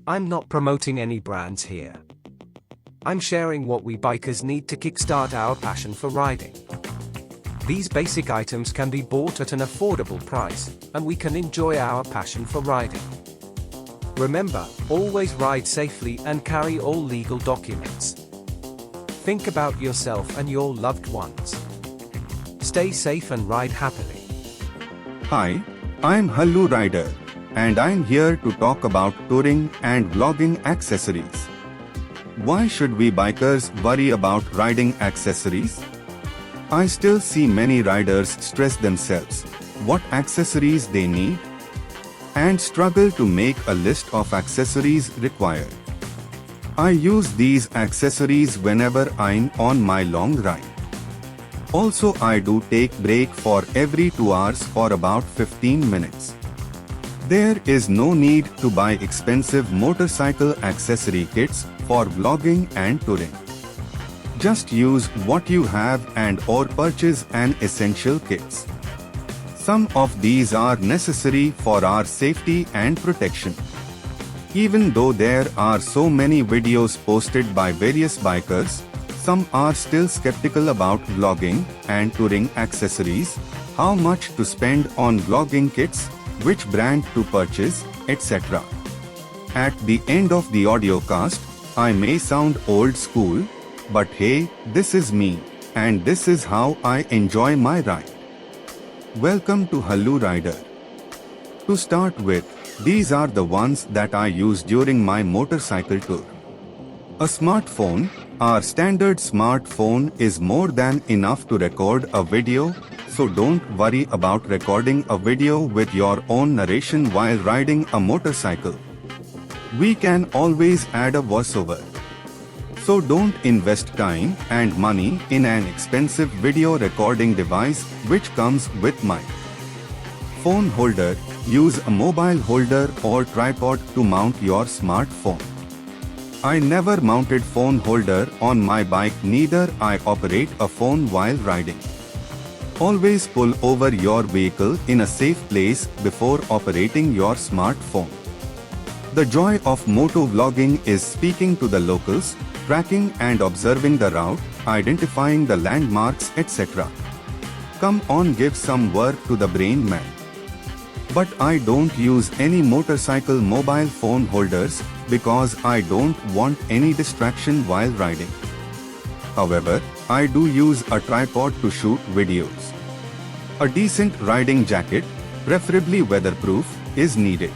I'm not promoting any brands here. I'm sharing what we bikers need to kickstart our passion for riding. These basic items can be bought at an affordable price, and we can enjoy our passion for riding. Remember, always ride safely and carry all legal documents. Think about yourself and your loved ones. Stay safe and ride happily. Hi, I'm Hallu Rider, and I'm here to talk about touring and vlogging accessories. Why should we bikers worry about riding accessories? I still see many riders stress themselves what accessories they need and struggle to make a list of accessories required. I use these accessories whenever I'm on my long ride. Also, I do take break for every 2 hours for about 15 minutes. There is no need to buy expensive motorcycle accessory kits for vlogging and touring. Just use what you have and or purchase an essential kits. Some of these are necessary for our safety and protection. Even though there are so many videos posted by various bikers, some are still skeptical about vlogging and touring accessories, how much to spend on vlogging kits, which brand to purchase, etc. At the end of the audio cast, I may sound old school, but hey, this is me, and this is how I enjoy my ride. Welcome to Hallu Rider. To start with, these are the ones that I use during my motorcycle tour. A smartphone. Our standard smartphone is more than enough to record a video, so don't worry about recording a video with your own narration while riding a motorcycle. We can always add a voiceover. So don't invest time and money in an expensive video recording device which comes with mic. Phone holder. Use a mobile holder or tripod to mount your smartphone. I never mounted phone holder on my bike, neither I operate a phone while riding. Always pull over your vehicle in a safe place before operating your smartphone. The joy of moto vlogging is speaking to the locals, tracking and observing the route, identifying the landmarks, etc. Come on, give some work to the brain, man. But I don't use any motorcycle mobile phone holders because I don't want any distraction while riding. However, I do use a tripod to shoot videos. A decent riding jacket, preferably weatherproof, is needed.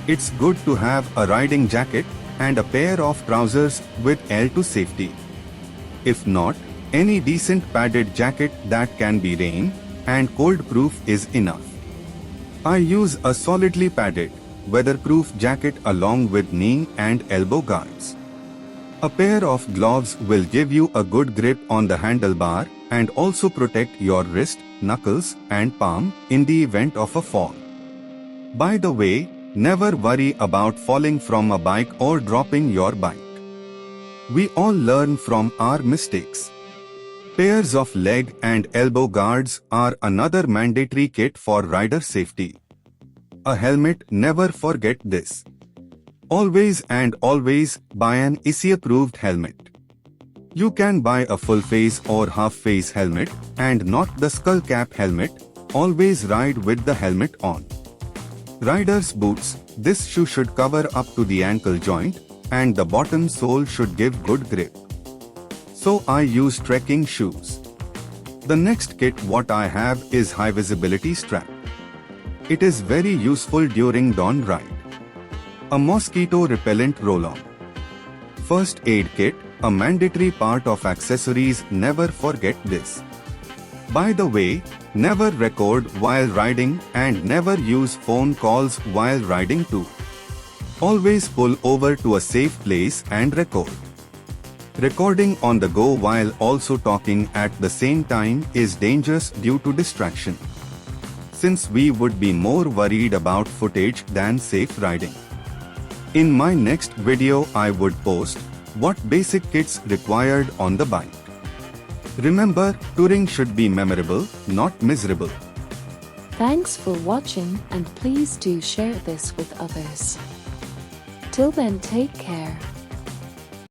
It's good to have a riding jacket and a pair of trousers with L2 safety. If not, any decent padded jacket that can be rain and cold proof is enough. I use a solidly padded, weatherproof jacket along with knee and elbow guards. A pair of gloves will give you a good grip on the handlebar and also protect your wrist, knuckles and palm in the event of a fall. By the way, never worry about falling from a bike or dropping your bike. We all learn from our mistakes. Pairs of leg and elbow guards are another mandatory kit for rider safety. A helmet, never forget this. Always and always buy an ICE-approved helmet. You can buy a full-face or half-face helmet and not the skull cap helmet. Always ride with the helmet on. Rider's boots. This shoe should cover up to the ankle joint and the bottom sole should give good grip. So I use trekking shoes. The next kit what I have is high visibility strap. It is very useful during dawn ride. A mosquito repellent roll-on. First aid kit, a mandatory part of accessories, never forget this. By the way, never record while riding and never use phone calls while riding too. Always pull over to a safe place and record. Recording on the go while also talking at the same time is dangerous due to distraction, since we would be more worried about footage than safe riding. In my next video I would post what basic kits required on the bike. Remember, touring should be memorable, not miserable. Thanks for watching and please do share this with others. Till then, take care.